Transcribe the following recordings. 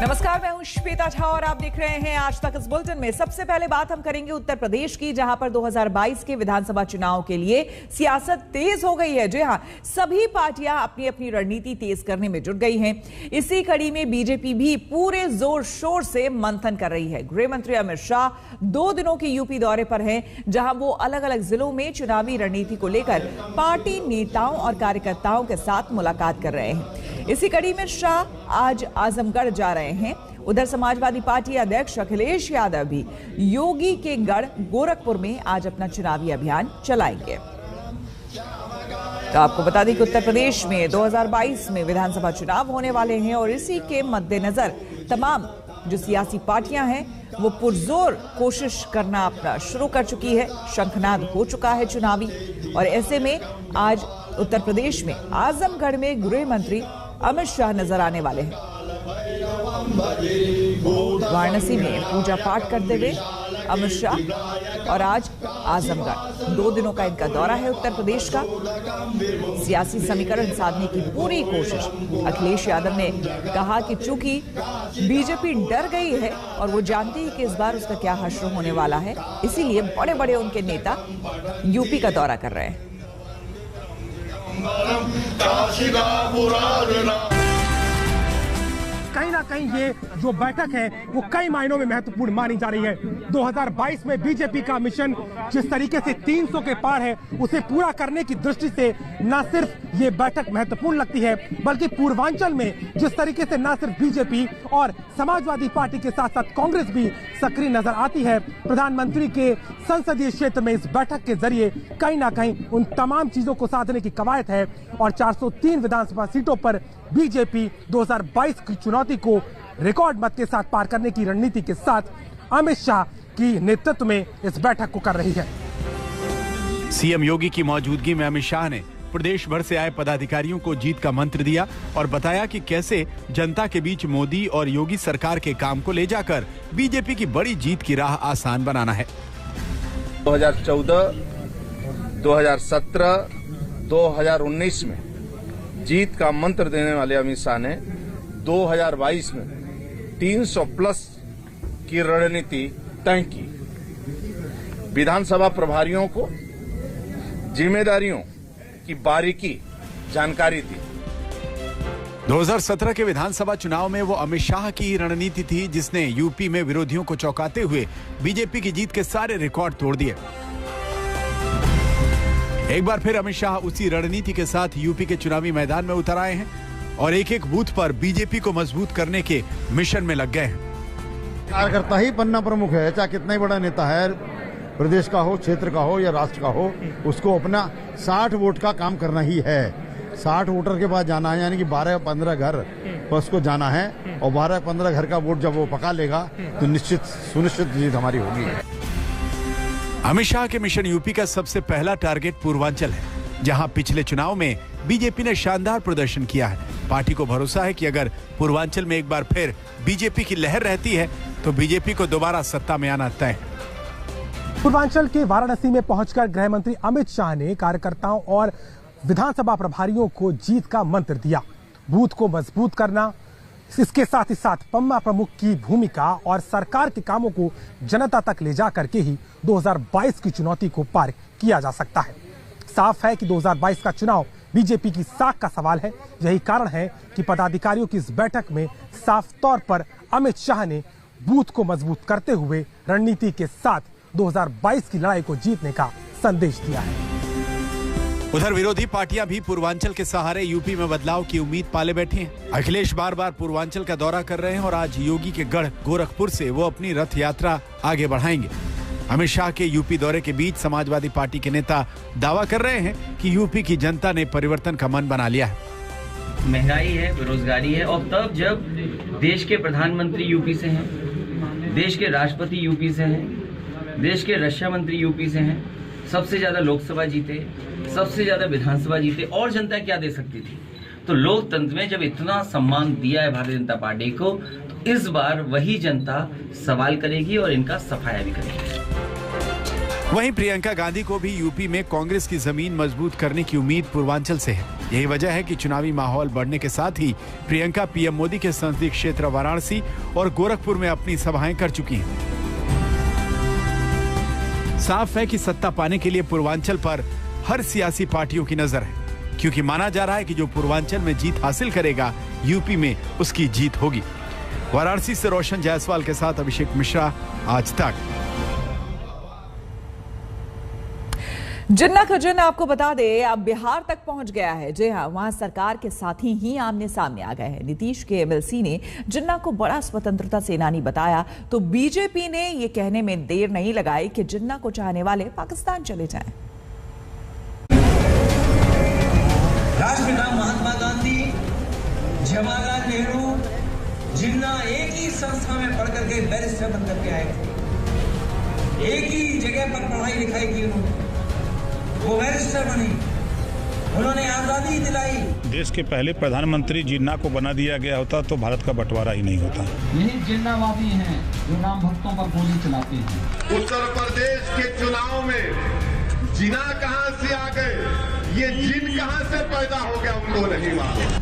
नमस्कार, मैं हूं श्वेता झा और आप देख रहे हैं आज तक इस बुलेटिन में। सबसे पहले बात हम करेंगे उत्तर प्रदेश की, जहां पर 2022 के विधानसभा चुनाव के लिए सियासत तेज हो गई है। जी हां, सभी पार्टियां अपनी अपनी रणनीति तेज करने में जुट गई हैं। इसी कड़ी में बीजेपी भी पूरे जोर शोर से मंथन कर रही है। गृह मंत्री अमित शाह 2 दिनों के यूपी दौरे पर हैं, जहां वो अलग अलग जिलों में चुनावी रणनीति को लेकर पार्टी नेताओं और कार्यकर्ताओं के साथ मुलाकात कर रहे हैं। इसी कड़ी में शाह आज आजमगढ़ जा रहे हैं। उधर समाजवादी पार्टी अध्यक्ष अखिलेश यादव भी योगी के गढ़ गोरखपुर में आज अपना चुनावी अभियान चलाएंगे। तो आपको बता दें कि उत्तर प्रदेश में 2022 में विधानसभा चुनाव होने वाले हैं और इसी के मद्देनजर तमाम जो सियासी पार्टियां हैं वो पुरजोर कोशिश करना अपना शुरू कर चुकी है। शंखनाद हो चुका है चुनावी, और ऐसे में आज उत्तर प्रदेश में आजमगढ़ में गृह मंत्री अमित शाह नजर आने वाले हैं। वाराणसी में पूजा पाठ करते हुए अमित शाह और आज आजमगढ़ 2 दिनों का इनका दौरा है उत्तर प्रदेश का। सियासी समीकरण साधने की पूरी कोशिश। अखिलेश यादव ने कहा कि चूंकि बीजेपी डर गई है और वो जानती है कि इस बार उसका क्या हश्र होने वाला है, इसीलिए बड़े बड़े उनके नेता यूपी का दौरा कर रहे हैं। कहीं ना कहीं ये जो बैठक है वो कई मायनों में महत्वपूर्ण मानी जा रही है। 2022 में बीजेपी का मिशन जिस तरीके से 300 के पार है, उसे पूरा करने की दृष्टि से न सिर्फ ये बैठक महत्वपूर्ण लगती है, बल्कि पूर्वांचल में जिस तरीके से न सिर्फ बीजेपी और समाजवादी पार्टी के साथ साथ कांग्रेस भी सक्रिय नजर आती है, प्रधानमंत्री के संसदीय क्षेत्र में इस बैठक के जरिए कहीं ना कहीं उन तमाम चीजों को साधने की कवायद है। और 403 विधानसभा सीटों पर बीजेपी 2022 की चुनौती को रिकॉर्ड मत के साथ पार करने की रणनीति के साथ अमित शाह की नेतृत्व में इस बैठक को कर रही है। सीएम योगी की मौजूदगी में अमित शाह ने प्रदेश भर से आए पदाधिकारियों को जीत का मंत्र दिया और बताया कि कैसे जनता के बीच मोदी और योगी सरकार के काम को ले जाकर बीजेपी की बड़ी जीत की राह आसान बनाना है। 2014, 2017, 2019 में जीत का मंत्र देने वाले अमित शाह ने 2022 में 300 प्लस की रणनीति तय की। विधानसभा प्रभारियों को जिम्मेदारियों की बारीकी जानकारी दी। 2017 के विधानसभा चुनाव में वो अमित शाह की ही रणनीति थी जिसने यूपी में विरोधियों को चौंकाते हुए बीजेपी की जीत के सारे रिकॉर्ड तोड़ दिए। एक बार फिर अमित शाह उसी रणनीति के साथ यूपी के चुनावी मैदान में उतर आए हैं और एक एक बूथ पर बीजेपी को मजबूत करने के मिशन में लग गए हैं। कार्यकर्ता ही बनना प्रमुख है, चाहे कितना ही बड़ा नेता है, प्रदेश का हो, क्षेत्र का हो या राष्ट्र का हो, उसको अपना 60 वोट का काम करना ही है। 60 वोटर के पास जाना है, यानी कि 12-15 घर पर उसको जाना है और 12-15 घर का वोट जब वो पका लेगा तो निश्चित सुनिश्चित जीत हमारी होगी। अमित शाह के मिशन यूपी का सबसे पहला टारगेट पूर्वांचल है, जहां पिछले चुनाव में बीजेपी ने शानदार प्रदर्शन किया है। पार्टी को भरोसा है कि अगर पूर्वांचल में एक बार फिर बीजेपी की लहर रहती है तो बीजेपी को दोबारा सत्ता में आना तय है। पूर्वांचल के वाराणसी में पहुंचकर गृह मंत्री अमित शाह ने कार्यकर्ताओं और विधानसभा प्रभारियों को जीत का मंत्र दिया। बूथ को मजबूत करना, इसके साथ ही साथ पम्मा प्रमुख की भूमिका और सरकार के कामों को जनता तक ले जा करके ही 2022 की चुनौती को पार किया जा सकता है। साफ है कि 2022 का चुनाव बीजेपी की साख का सवाल है। यही कारण है कि पदाधिकारियों की इस बैठक में साफ तौर पर अमित शाह ने बूथ को मजबूत करते हुए रणनीति के साथ 2022 की लड़ाई को जीतने का संदेश दिया है। उधर विरोधी पार्टियां भी पूर्वांचल के सहारे यूपी में बदलाव की उम्मीद पाले बैठी हैं। अखिलेश बार बार पूर्वांचल का दौरा कर रहे हैं और आज योगी के गढ़ गोरखपुर से वो अपनी रथ यात्रा आगे बढ़ाएंगे। अमित शाह के यूपी दौरे के बीच समाजवादी पार्टी के नेता दावा कर रहे हैं कि यूपी की जनता ने परिवर्तन का मन बना लिया है। महंगाई है, बेरोजगारी है, और तब जब देश के प्रधानमंत्री यूपी से हैं, देश के राष्ट्रपति यूपी से हैं, देश के रक्षा मंत्री यूपी से हैं, सबसे ज्यादा लोकसभा जीते, सबसे ज्यादा विधानसभा जीते, और जनता क्या दे सकती थी? तो लोकतंत्र में जब इतना सम्मान दिया है भारतीय जनता पार्टी को, तो इस बार वही जनता सवाल करेगी और इनका सफाया भी करेगी। वहीं प्रियंका गांधी को भी यूपी में कांग्रेस की जमीन मजबूत करने की उम्मीद पूर्वांचल से है। यही वजह है कि चुनावी माहौल बढ़ने के साथ ही प्रियंका पीएम मोदी के संसदीय क्षेत्र वाराणसी और गोरखपुर में अपनी सभाएं कर चुकी हैं। साफ है कि सत्ता पाने के लिए पूर्वांचल पर हर सियासी पार्टियों की नजर है, क्योंकि माना जा रहा है कि जो पूर्वांचल में जीत हासिल करेगा, यूपी में उसकी जीत होगी। वाराणसी से रोशन जायसवाल के साथ अभिषेक मिश्रा, आज तक। जिन्ना का जिन्न आपको बता दे अब बिहार तक पहुंच गया है। जी हां, वहां सरकार के साथी ही आमने सामने आ गए हैं। नीतीश के एमएलसी ने जिन्ना को बड़ा स्वतंत्रता सेनानी बताया, तो बीजेपी ने यह कहने में देर नहीं लगाई कि जिन्ना को चाहने वाले पाकिस्तान चले जाएं। राष्ट्रपिता महात्मा गांधी, जवाहरलाल नेहरू, जिन्ना एक ही संस्था में पढ़ करके बैरिस्टर बन करके आए थे। एक ही जगह पर पढ़ाई लिखाई की उन्होंने, वो बैरिस्टर बनी, उन्होंने आजादी दिलाई। देश के पहले प्रधानमंत्री जिन्ना को बना दिया गया होता तो भारत का बंटवारा ही नहीं होता। यही जिन्नावादी हैं जो राम भक्तों पर गोली चलाते हैं। उत्तर प्रदेश के चुनाव में जिन्ना कहां से आ गए, ये जिन कहां से पैदा हो गया, उनको नहीं मालूम।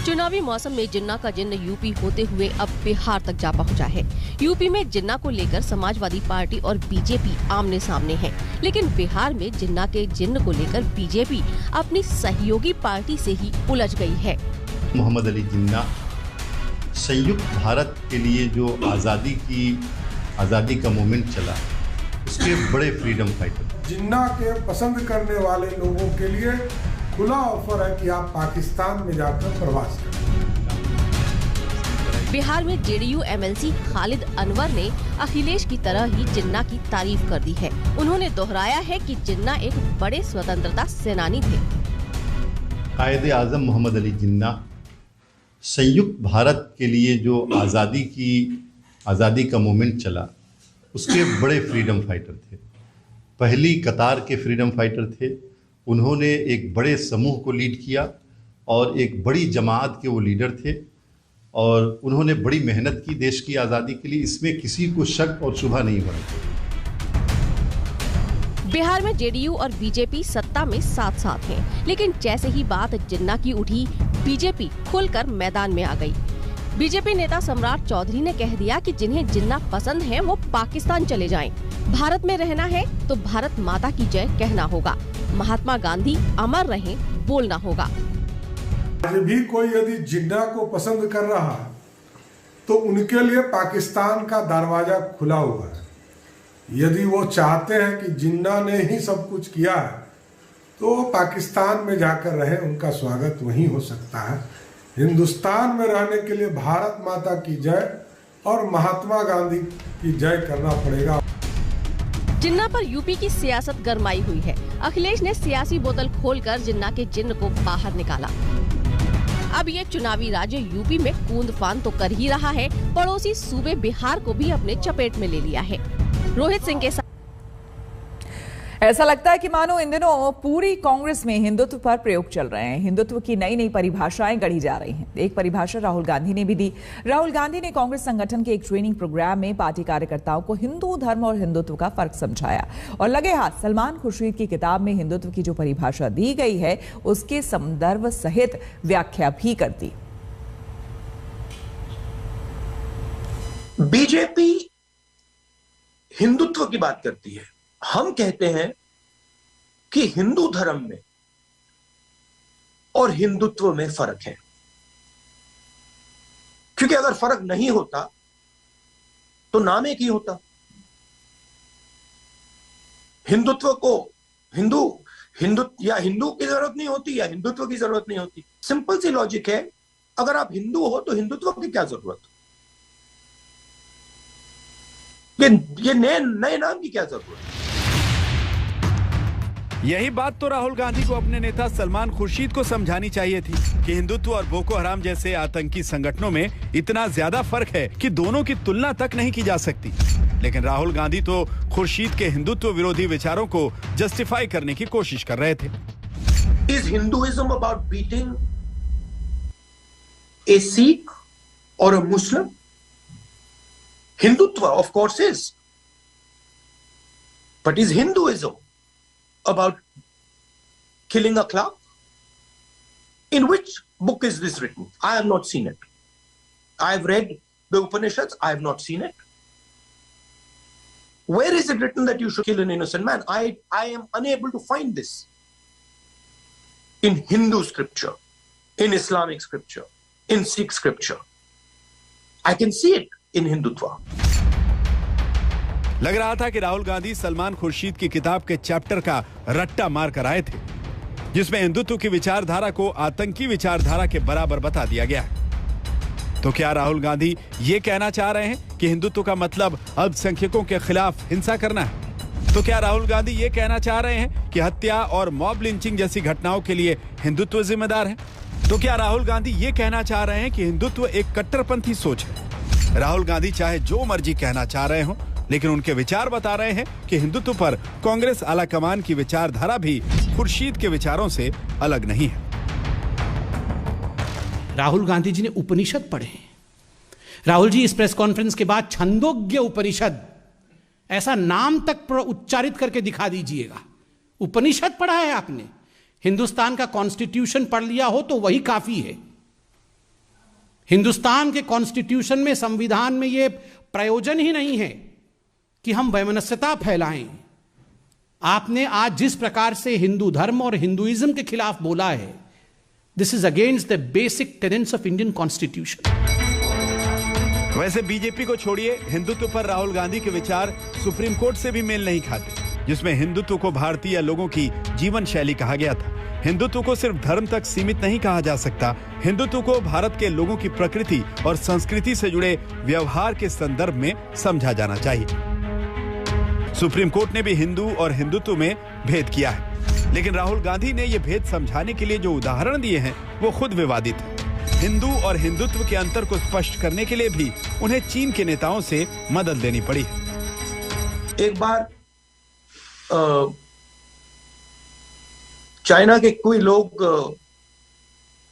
चुनावी मौसम में जिन्ना का जिन्न यूपी होते हुए अब बिहार तक जा पहुंचा है। यूपी में जिन्ना को लेकर समाजवादी पार्टी और बीजेपी आमने सामने है, लेकिन बिहार में जिन्ना के जिन्न को लेकर बीजेपी अपनी सहयोगी पार्टी से ही उलझ गई है। मोहम्मद अली जिन्ना संयुक्त भारत के लिए जो आजादी का मूवमेंट चला, उसके बड़े फ्रीडम फाइटर। जिन्ना के पसंद करने वाले लोगों के लिए खुला ऑफर है कि आप पाकिस्तान में जाकर प्रवास करें। बिहार में जेडीयू एमएलसी खालिद अनवर ने अखिलेश की तरह ही जिन्ना की तारीफ कर दी है। उन्होंने दोहराया है कि जिन्ना एक बड़े स्वतंत्रता सेनानी थे। कायदे आजम मोहम्मद अली जिन्ना संयुक्त भारत के लिए जो आज़ादी का मूवमेंट चला, उसके बड़े फ्रीडम फाइटर थे। पहली कतार के फ्रीडम फाइटर थे। उन्होंने एक बड़े समूह को लीड किया और एक बड़ी जमात के वो लीडर थे, और उन्होंने बड़ी मेहनत की देश की आज़ादी के लिए। इसमें किसी को शक और शुबा नहीं बना। बिहार में जेडीयू और बीजेपी सत्ता में साथ साथ हैं, लेकिन जैसे ही बात जिन्ना की उठी, बीजेपी खुलकर मैदान में आ गई। बीजेपी नेता सम्राट चौधरी ने कह दिया कि जिन्हें जिन्ना पसंद है वो पाकिस्तान चले जाएं। भारत में रहना है तो भारत माता की जय कहना होगा। महात्मा गांधी अमर रहें बोलना होगा। आज भी कोई यदि जिन्ना को पसंद कर रहा है तो उनके लिए पाकिस्तान का दरवाजा खुला हुआ है। यदि वो चाहते हैं कि जिन्ना ने ही सब कुछ किया है तो वो पाकिस्तान में जाकर रहे, उनका स्वागत वहीं हो सकता है। हिंदुस्तान में रहने के लिए भारत माता की जय और महात्मा गांधी की जय करना पड़ेगा। जिन्ना पर यूपी की सियासत गरमाई हुई है। अखिलेश ने सियासी बोतल खोलकर जिन्ना के जिन्न को बाहर निकाला। अब ये चुनावी राज्य यूपी में कूंदफान तो कर ही रहा है, पड़ोसी सूबे बिहार को भी अपने चपेट में ले लिया है। रोहित सिंह के साथ ऐसा लगता है कि मानो इन दिनों पूरी कांग्रेस में हिंदुत्व पर प्रयोग चल रहे हैं। हिंदुत्व की नई नई परिभाषाएं गढ़ी जा रही हैं। एक परिभाषा राहुल गांधी ने भी दी। राहुल गांधी ने कांग्रेस संगठन के एक ट्रेनिंग प्रोग्राम में पार्टी कार्यकर्ताओं को हिंदू धर्म और हिंदुत्व का फर्क समझाया, और लगे हाथ सलमान खुर्शीद की किताब में हिंदुत्व की जो परिभाषा दी गई है उसके संदर्भ सहित व्याख्या भी कर दी। बीजेपी हिंदुत्व की बात करती है। हम कहते हैं कि हिंदू धर्म में और हिंदुत्व में फर्क है, क्योंकि अगर फर्क नहीं होता तो नाम एक ही होता। हिंदुत्व को हिंदू या हिंदू की जरूरत नहीं होती या हिंदुत्व की जरूरत नहीं होती। सिंपल सी लॉजिक है, अगर आप हिंदू हो तो हिंदुत्व की क्या जरूरत, ये नए नाम की क्या जरूरत। यही बात तो राहुल गांधी को अपने नेता सलमान खुर्शीद को समझानी चाहिए थी कि हिंदुत्व और बोको हराम जैसे आतंकी संगठनों में इतना ज्यादा फर्क है कि दोनों की तुलना तक नहीं की जा सकती। लेकिन राहुल गांधी तो खुर्शीद के हिंदुत्व विरोधी विचारों को जस्टिफाई करने की कोशिश कर रहे थे। Is Hinduism about beating a Sikh or a Muslim? Hindutva, of course, is. But is Hinduism about killing a cloud? In which book is this written? I have not seen it. I have read the Upanishads. I have not seen it. Where is it written that you should kill an innocent man? I am unable to find this in Hindu scripture, in Islamic scripture, in Sikh scripture. I can see it in Hindutva. लग रहा था कि राहुल गांधी सलमान खुर्शीद की किताब के chapter का रट्टा मार कर आए थे, जिसमें हिंदुत्व की विचारधारा को आतंकी विचारधारा के बराबर बता दिया गया है। तो क्या राहुल गांधी ये कहना चाह रहे हैं कि हिंदुत्व का मतलब अल्पसंख्यकों के खिलाफ हिंसा करना है? तो क्या राहुल गांधी ये कहना चाह रहे हैं कि हत्या और मॉब लिंचिंग जैसी घटनाओं के लिए हिंदुत्व जिम्मेदार है? तो क्या राहुल गांधी ये कहना चाह रहे हैं कि हिंदुत्व एक कट्टरपंथी सोच है? राहुल गांधी चाहे जो मर्जी कहना चाह रहे हो, लेकिन उनके विचार बता रहे हैं कि हिंदुत्व पर कांग्रेस आलाकमान की विचारधारा भी खुर्शीद के विचारों से अलग नहीं है। राहुल गांधी जी ने उपनिषद पढ़े हैं। राहुल जी इस प्रेस कॉन्फ्रेंस के बाद छंदोग्य उपनिषद ऐसा नाम तक उच्चारित करके दिखा दीजिएगा। उपनिषद पढ़ा है आपने? हिंदुस्तान का कॉन्स्टिट्यूशन पढ़ लिया हो तो वही काफी है। हिंदुस्तान के कॉन्स्टिट्यूशन में, संविधान में यह प्रयोजन ही नहीं है कि हम वैमनस्यता फैलाएं। आपने आज जिस प्रकार से हिंदू धर्म और हिंदुइज्म के खिलाफ बोला है, this is against the basic tenants of Indian constitution. वैसे बीजेपी को छोड़िए, हिंदुत्व पर राहुल गांधी के विचार सुप्रीम कोर्ट से भी मेल नहीं खाते, जिसमें हिंदुत्व को भारतीय लोगों की जीवन शैली कहा गया था। हिंदुत्व को सिर्फ धर्म तक सीमित नहीं कहा जा सकता। हिंदुत्व को भारत के लोगों की प्रकृति और संस्कृति से जुड़े व्यवहार के संदर्भ में समझा जाना चाहिए। सुप्रीम कोर्ट ने भी हिंदू और हिंदुत्व में भेद किया है, लेकिन राहुल गांधी ने यह भेद समझाने के लिए जो उदाहरण दिए हैं वो खुद विवादित है। हिंदू और हिंदुत्व के अंतर को स्पष्ट करने के लिए भी उन्हें चीन के नेताओं से मदद लेनी पड़ी है। एक बार चाइना के कोई लोग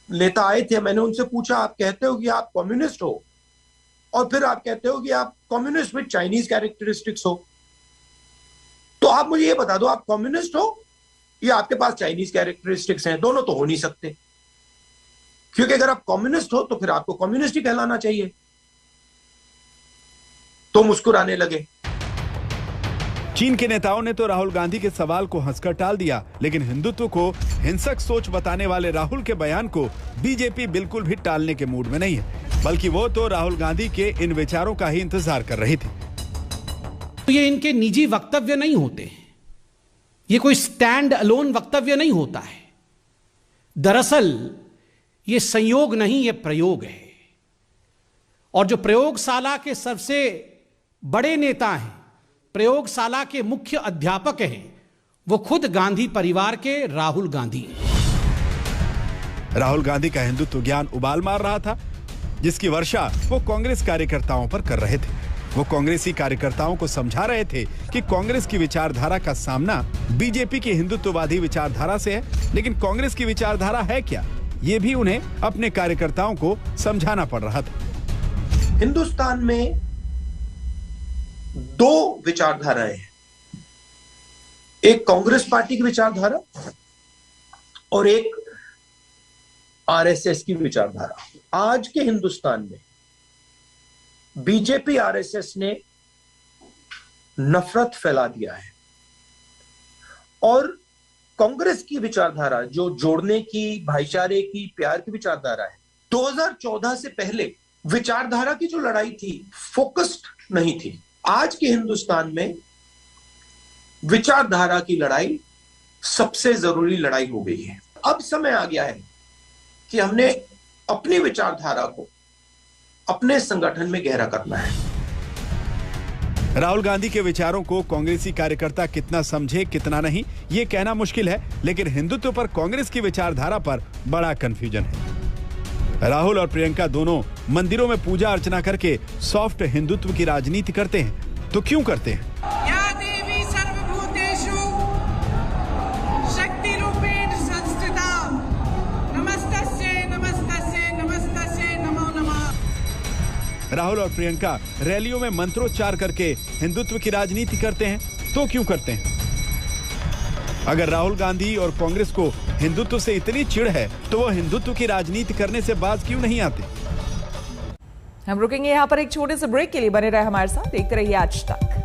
नेता आए थे, मैंने उनसे पूछा, आप कहते हो कि आप कम्युनिस्ट हो और फिर आप कहते हो कि आप कम्युनिस्ट विद चाइनीज कैरेक्टरिस्टिक्स हो, तो आप मुझे ये बता दो, आप कम्युनिस्ट हो या आपके पास चाइनीज कैरेक्टरिस्टिक्स हैं? दोनों तो हो नहीं सकते, क्योंकि अगर आप कम्युनिस्ट हो तो फिर आपको कम्युनिस्ट ही कहलाना चाहिए। तो मुस्कुराने लगे। चीन के नेताओं ने तो राहुल गांधी के सवाल को हंसकर टाल दिया, लेकिन हिंदुत्व को हिंसक सोच बताने वाले राहुल के बयान को बीजेपी बिल्कुल भी टालने के मूड में नहीं है, बल्कि वो तो राहुल गांधी के इन विचारों का ही इंतजार कर रही थी। तो ये इनके निजी वक्तव्य नहीं होते, ये कोई स्टैंड अलोन वक्तव्य नहीं होता है। दरअसल ये संयोग नहीं, ये प्रयोग है। और जो प्रयोगशाला के सबसे बड़े नेता हैं, प्रयोगशाला के मुख्य अध्यापक हैं, वो खुद गांधी परिवार के राहुल गांधी हैं। राहुल गांधी का हिंदुत्व ज्ञान उबाल मार रहा था, जिसकी वर्षा वो कांग्रेस कार्यकर्ताओं पर कर रहे थे। वो कांग्रेसी कार्यकर्ताओं को समझा रहे थे कि कांग्रेस की विचारधारा का सामना बीजेपी की हिंदुत्ववादी विचारधारा से है, लेकिन कांग्रेस की विचारधारा है क्या, ये भी उन्हें अपने कार्यकर्ताओं को समझाना पड़ रहा था। हिंदुस्तान में दो विचारधाराएं हैं, एक कांग्रेस पार्टी की विचारधारा और एक आरएसएस की विचारधारा। आज के हिंदुस्तान में बीजेपी आरएसएस ने नफरत फैला दिया है और कांग्रेस की विचारधारा जो जोड़ने की, भाईचारे की, प्यार की विचारधारा है, 2014 से पहले विचारधारा की जो लड़ाई थी फोकस्ड नहीं थी। आज के हिंदुस्तान में विचारधारा की लड़ाई सबसे जरूरी लड़ाई हो गई है। अब समय आ गया है कि हमने अपनी विचारधारा को अपने संगठन में गहरा करना है। राहुल गांधी के विचारों को कांग्रेसी कार्यकर्ता कितना समझे कितना नहीं, ये कहना मुश्किल है, लेकिन हिंदुत्व पर कांग्रेस की विचारधारा पर बड़ा कंफ्यूजन है। राहुल और प्रियंका दोनों मंदिरों में पूजा अर्चना करके सॉफ्ट हिंदुत्व की राजनीति करते हैं, तो क्यों करते हैं? या देवी सर्वभूतेषु शक्तिरूपेण संस्थिता नमस्तस्यै नमस्तस्यै नमस्तस्यै नमो नमः। राहुल और प्रियंका रैलियों में मंत्रोच्चार करके हिंदुत्व की राजनीति करते हैं, तो क्यों करते हैं? अगर राहुल गांधी और कांग्रेस को हिंदुत्व से इतनी चिढ़ है तो वो हिंदुत्व की राजनीति करने से बाज क्यों नहीं आते? हम रुकेंगे यहाँ पर एक छोटे से ब्रेक के लिए। बने रहे हमारे साथ, देखते रहिए आज तक।